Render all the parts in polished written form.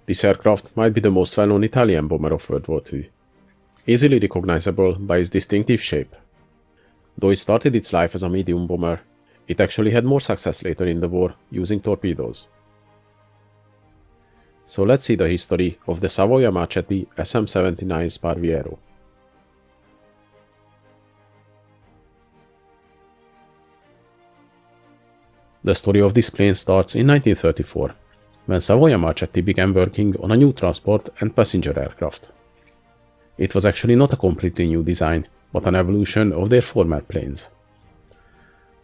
This aircraft might be the most well-known Italian bomber of World War II, easily recognizable by its distinctive shape. Though it started its life as a medium bomber, it actually had more success later in the war using torpedoes. So let's see the history of the Savoia-Marchetti SM.79 Sparviero. The story of this plane starts in 1934, when Savoia-Marchetti began working on a new transport and passenger aircraft. It was actually not a completely new design, but an evolution of their former planes.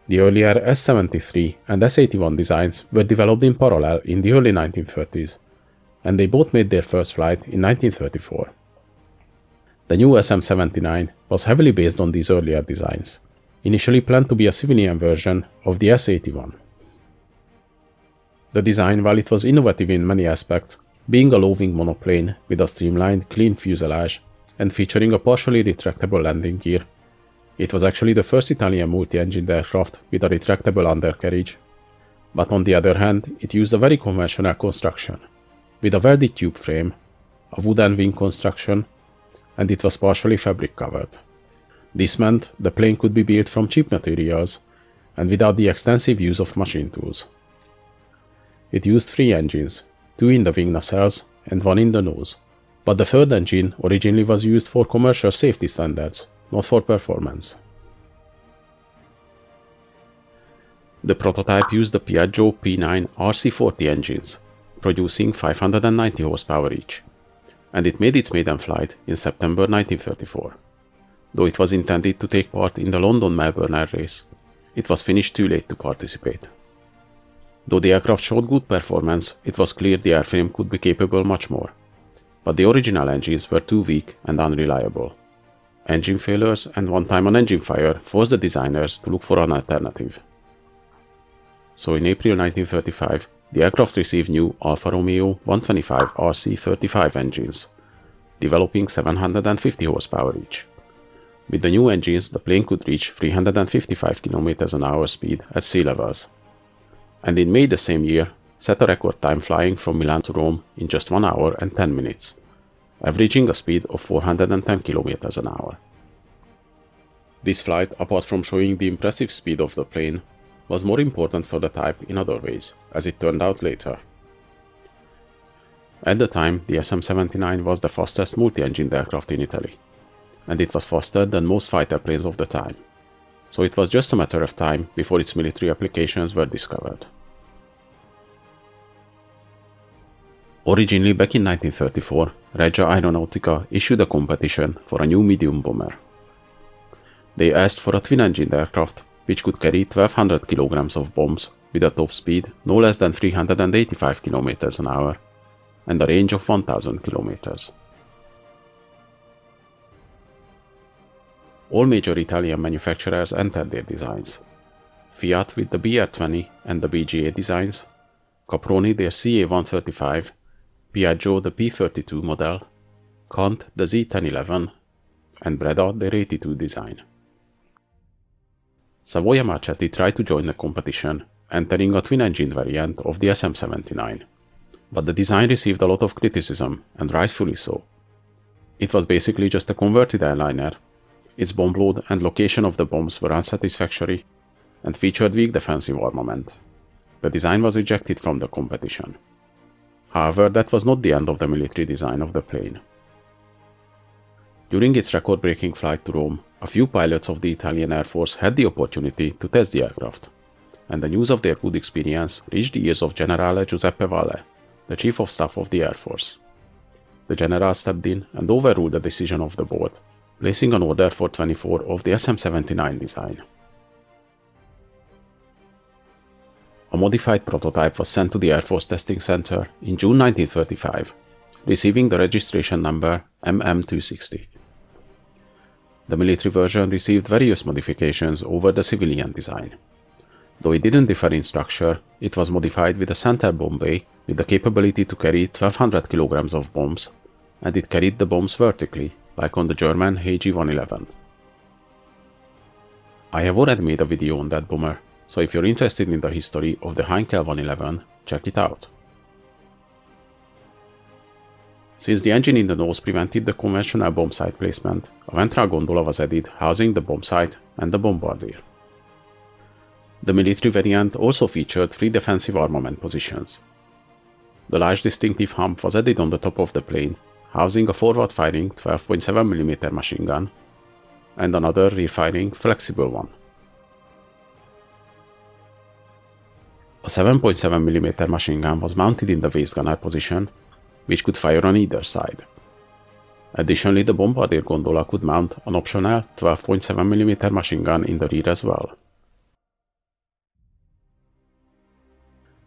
The earlier S-73 and S-81 designs were developed in parallel in the early 1930s, and they both made their first flight in 1934. The new SM-79 was heavily based on these earlier designs, initially planned to be a civilian version of the S-81. The design, while it was innovative in many aspects, being a low-wing monoplane with a streamlined, clean fuselage and featuring a partially retractable landing gear, it was actually the first Italian multi-engined aircraft with a retractable undercarriage. But on the other hand, it used a very conventional construction, with a welded tube frame, a wooden wing construction, and it was partially fabric covered. This meant the plane could be built from cheap materials and without the extensive use of machine tools. It used 3 engines, 2 in the wing nacelles and 1 in the nose, but the third engine originally was used for commercial safety standards, not for performance. The prototype used the Piaggio P9 RC40 engines, producing 590 horsepower each, and it made its maiden flight in September 1934. Though it was intended to take part in the London-Melbourne air race, it was finished too late to participate. Though the aircraft showed good performance, it was clear the airframe could be capable much more, but the original engines were too weak and unreliable. Engine failures and one time an engine fire forced the designers to look for an alternative. So in April 1935, the aircraft received new Alfa Romeo 125 RC35 engines, developing 750 horsepower each. With the new engines, the plane could reach 355 km/h speed at sea levels. And in May the same year, set a record time flying from Milan to Rome in just 1 hour and 10 minutes, averaging a speed of 410 km/h. This flight, apart from showing the impressive speed of the plane, was more important for the type in other ways, as it turned out later. At the time, the SM-79 was the fastest multi-engined aircraft in Italy, and it was faster than most fighter planes of the time, so it was just a matter of time before its military applications were discovered. Originally back in 1934, Regia Aeronautica issued a competition for a new medium bomber. They asked for a twin-engined aircraft which could carry 1200 kg of bombs with a top speed no less than 385 km/h and a range of 1000 km. All major Italian manufacturers entered their designs. Fiat with the BR20 and the BGA designs, Caproni their CA135, Piaggio the P32 model, Kant the Z1011, and Breda their 82 design. Savoia-Marchetti tried to join the competition, entering a twin-engine variant of the SM-79, but the design received a lot of criticism, and rightfully so. It was basically just a converted airliner. Its bomb load and location of the bombs were unsatisfactory, and featured weak defensive armament. The design was rejected from the competition. However, that was not the end of the military design of the plane. During its record-breaking flight to Rome, a few pilots of the Italian Air Force had the opportunity to test the aircraft, and the news of their good experience reached the ears of Generale Giuseppe Valle, the Chief of Staff of the Air Force. The general stepped in and overruled the decision of the board, placing an order for 24 of the SM-79 design. A modified prototype was sent to the Air Force Testing Center in June 1935, receiving the registration number MM260. The military version received various modifications over the civilian design. Though it didn't differ in structure, it was modified with a center bomb bay with the capability to carry 1200 kg of bombs, and it carried the bombs vertically, like on the German HG-111. I have already made a video on that bomber, so if you're interested in the history of the Heinkel 111, check it out. Since the engine in the nose prevented the conventional bomb sight placement, a ventral gondola was added housing the bomb sight and the bombardier. The military variant also featured 3 defensive armament positions. The large distinctive hump was added on the top of the plane, housing a forward-firing 12.7mm machine gun and another rear-firing flexible one. A 7.7mm machine gun was mounted in the waist gunner position, which could fire on either side. Additionally, the bombardier gondola could mount an optional 12.7mm machine gun in the rear as well.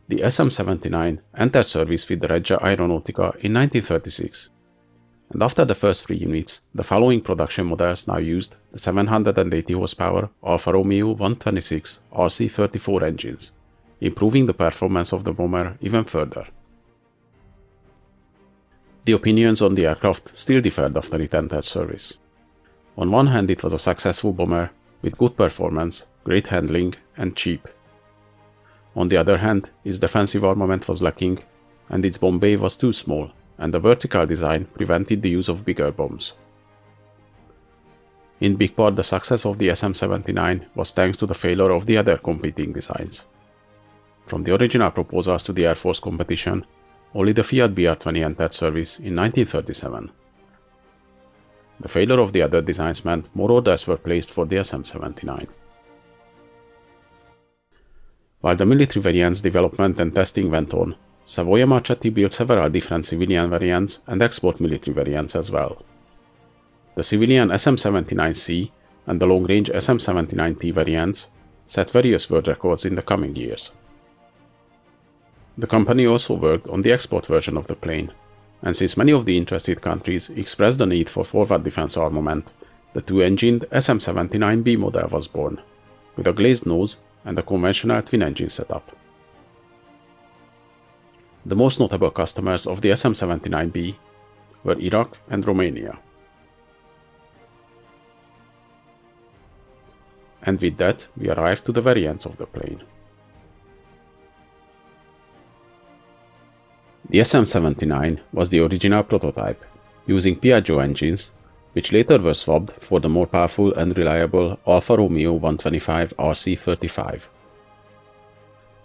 The SM-79 entered service with the Regia Aeronautica in 1936, and after the first 3 units, the following production models now used the 780 horsepower Alfa Romeo 126 RC34 engines, improving the performance of the bomber even further. The opinions on the aircraft still differed after it entered service. On one hand, it was a successful bomber with good performance, great handling, and cheap. On the other hand, its defensive armament was lacking, and its bomb bay was too small, and the vertical design prevented the use of bigger bombs. In big part, the success of the SM-79 was thanks to the failure of the other competing designs. From the original proposals to the Air Force competition, only the Fiat BR-20 entered service in 1937. The failure of the other designs meant more orders were placed for the SM-79. While the military variants' development and testing went on, Savoia-Marchetti built several different civilian variants and export military variants as well. The civilian SM-79C and the long-range SM-79T variants set various world records in the coming years. The company also worked on the export version of the plane, and since many of the interested countries expressed the need for forward defense armament, the 2-engined SM-79B model was born, with a glazed nose and a conventional twin-engine setup. The most notable customers of the SM-79B were Iraq and Romania. And with that, we arrived to the variants of the plane. The SM-79 was the original prototype, using Piaggio engines, which later were swapped for the more powerful and reliable Alfa Romeo 125 RC35.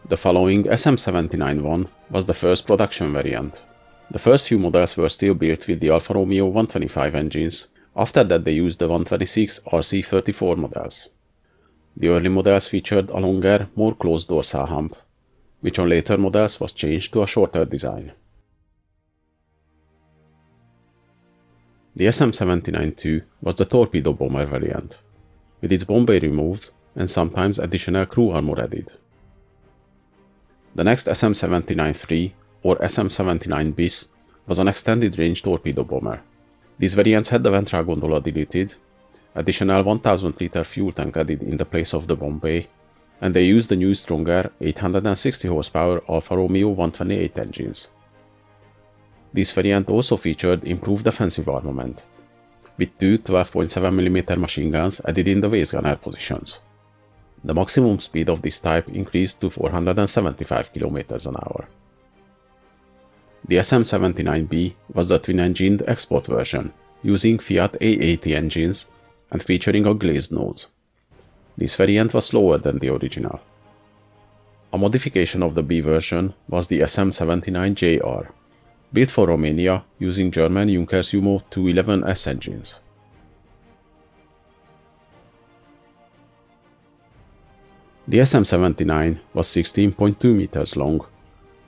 The following SM-79-1 was the first production variant. The first few models were still built with the Alfa Romeo 125 engines, after that they used the 126 RC34 models. The early models featured a longer, more closed dorsal hump, which on later models was changed to a shorter design. The SM-79-2 was the torpedo bomber variant, with its bomb bay removed and sometimes additional crew armor added. The next SM-79-3 or SM-79 bis was an extended range torpedo bomber. These variants had the ventral gondola deleted, additional 1000-liter fuel tank added in the place of the bomb bay, and they used the new stronger 860 horsepower Alfa Romeo 128 engines. This variant also featured improved defensive armament, with 2 12.7mm machine guns added in the waist gunner positions. The maximum speed of this type increased to 475 km/h. The SM-79B was the twin-engined export version, using Fiat A80 engines and featuring a glazed nose. This variant was slower than the original. A modification of the B version was the SM-79JR, built for Romania using German Junkers Jumo 211S engines. The SM-79 was 16.2 meters long,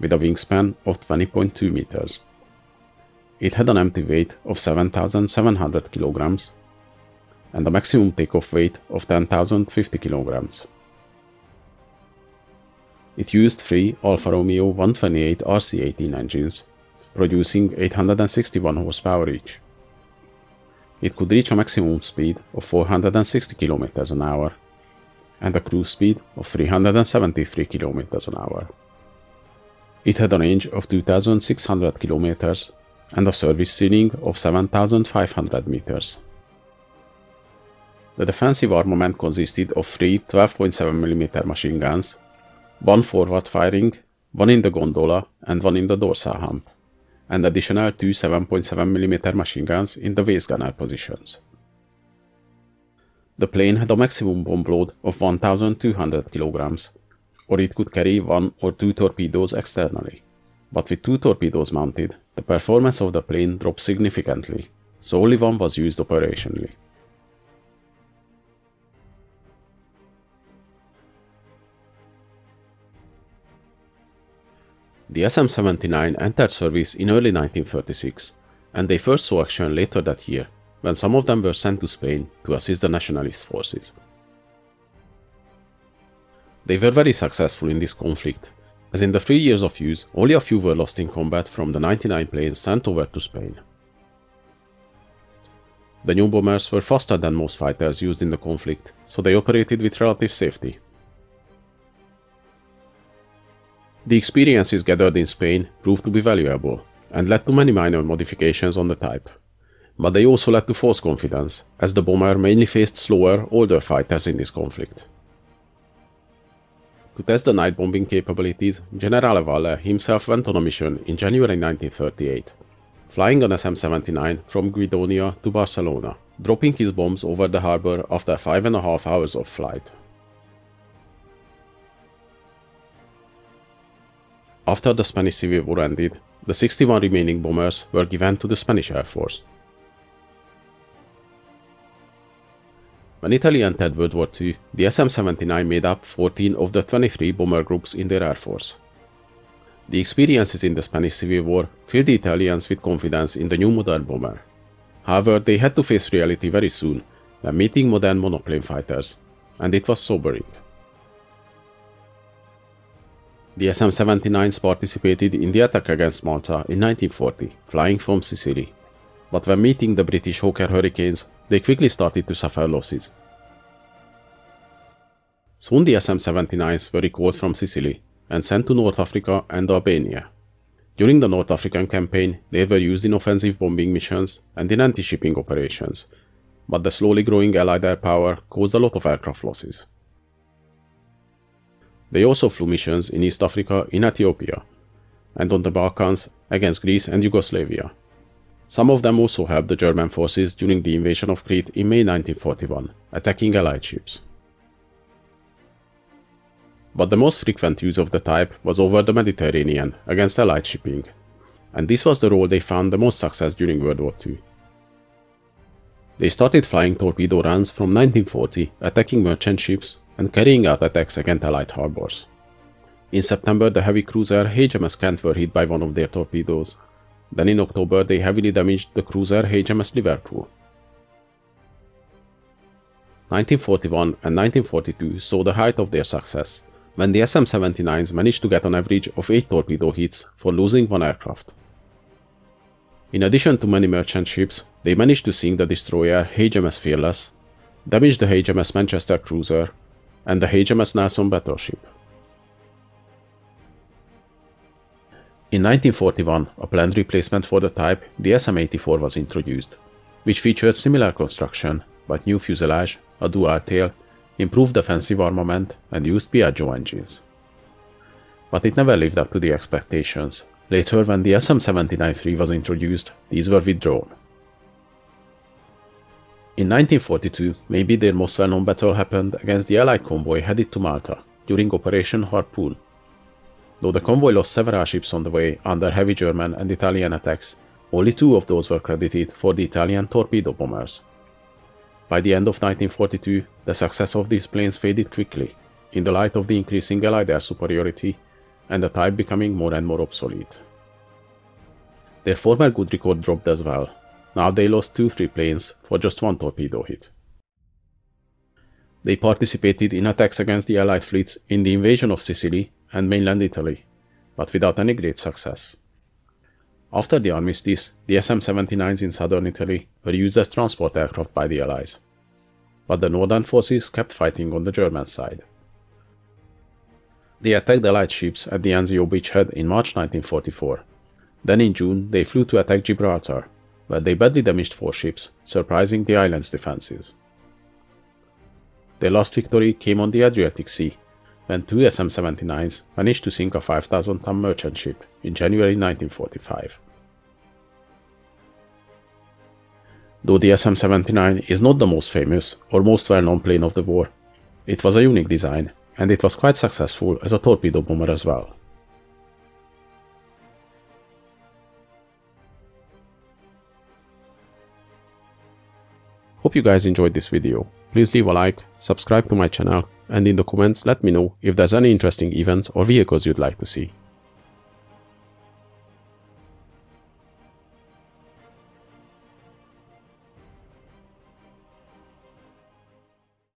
with a wingspan of 20.2 meters. It had an empty weight of 7,700 kilograms and a maximum takeoff weight of 10,050 kilograms. It used 3 Alfa Romeo 128 RC18 engines, producing 861 horsepower each. It could reach a maximum speed of 460 km/h and a cruise speed of 373 km/h. It had a range of 2,600 km and a service ceiling of 7,500 meters. The defensive armament consisted of 3 12.7mm machine guns, 1 forward firing, 1 in the gondola and 1 in the dorsal hump, and additional two 7.7mm machine guns in the waist gunner positions. The plane had a maximum bomb load of 1,200 kg, or it could carry 1 or 2 torpedoes externally. But with 2 torpedoes mounted, the performance of the plane dropped significantly, so only one was used operationally. The SM-79 entered service in early 1936, and they first saw action later that year, when some of them were sent to Spain to assist the nationalist forces. They were very successful in this conflict, as in the 3 years of use, only a few were lost in combat from the 99 planes sent over to Spain. The new bombers were faster than most fighters used in the conflict, so they operated with relative safety. The experiences gathered in Spain proved to be valuable, and led to many minor modifications on the type. But they also led to false confidence, as the bomber mainly faced slower, older fighters in this conflict. To test the night bombing capabilities, General Valle himself went on a mission in January 1938, flying an SM-79 from Guidonia to Barcelona, dropping his bombs over the harbor after 5.5 hours of flight. After the Spanish Civil War ended, the 61 remaining bombers were given to the Spanish Air Force. When Italy entered World War II, the SM-79 made up 14 of the 23 bomber groups in their Air Force. The experiences in the Spanish Civil War filled the Italians with confidence in the new modern bomber. However, they had to face reality very soon when meeting modern monoplane fighters, and it was sobering. The SM-79s participated in the attack against Malta in 1940, flying from Sicily. But when meeting the British Hawker Hurricanes, they quickly started to suffer losses. Soon the SM-79s were recalled from Sicily and sent to North Africa and Albania. During the North African campaign, they were used in offensive bombing missions and in anti-shipping operations, but the slowly growing Allied air power caused a lot of aircraft losses. They also flew missions in East Africa, in Ethiopia, and on the Balkans against Greece and Yugoslavia. Some of them also helped the German forces during the invasion of Crete in May 1941, attacking Allied ships. But the most frequent use of the type was over the Mediterranean against Allied shipping, and this was the role they found the most success during World War II. They started flying torpedo runs from 1940, attacking merchant ships and carrying out attacks against Allied harbors. In September, the heavy cruiser HMS Kent were hit by one of their torpedoes. Then in October, they heavily damaged the cruiser HMS Liverpool. 1941 and 1942 saw the height of their success, when the SM-79s managed to get an average of 8 torpedo hits for losing 1 aircraft. In addition to many merchant ships, they managed to sink the destroyer HMS Fearless, damage the HMS Manchester cruiser, and the HMS Nelson battleship. In 1941, a planned replacement for the type, the SM-84 was introduced, which featured similar construction, but new fuselage, a dual tail, improved defensive armament, and used Piaggio engines. But it never lived up to the expectations. Later, when the SM-79-3 was introduced, these were withdrawn. In 1942, maybe their most well-known battle happened against the Allied convoy headed to Malta, during Operation Harpoon. Though the convoy lost several ships on the way under heavy German and Italian attacks, only 2 of those were credited for the Italian torpedo bombers. By the end of 1942, the success of these planes faded quickly, in the light of the increasing Allied air superiority, and the type becoming more and more obsolete. Their former good record dropped as well. Now they lost 2 free planes for just 1 torpedo hit. They participated in attacks against the Allied fleets in the invasion of Sicily and mainland Italy, but without any great success. After the armistice, the SM-79s in southern Italy were used as transport aircraft by the Allies, but the northern forces kept fighting on the German side. They attacked Allied ships at the Anzio beachhead in March 1944. Then in June, they flew to attack Gibraltar, where they badly damaged 4 ships, surprising the island's defenses. Their last victory came on the Adriatic Sea, when 2 SM-79s managed to sink a 5,000-ton merchant ship in January 1945. Though the SM-79 is not the most famous or most well-known plane of the war, it was a unique design, and it was quite successful as a torpedo bomber as well. Hope you guys enjoyed this video. Please leave a like, subscribe to my channel, and in the comments let me know if there's any interesting events or vehicles you'd like to see.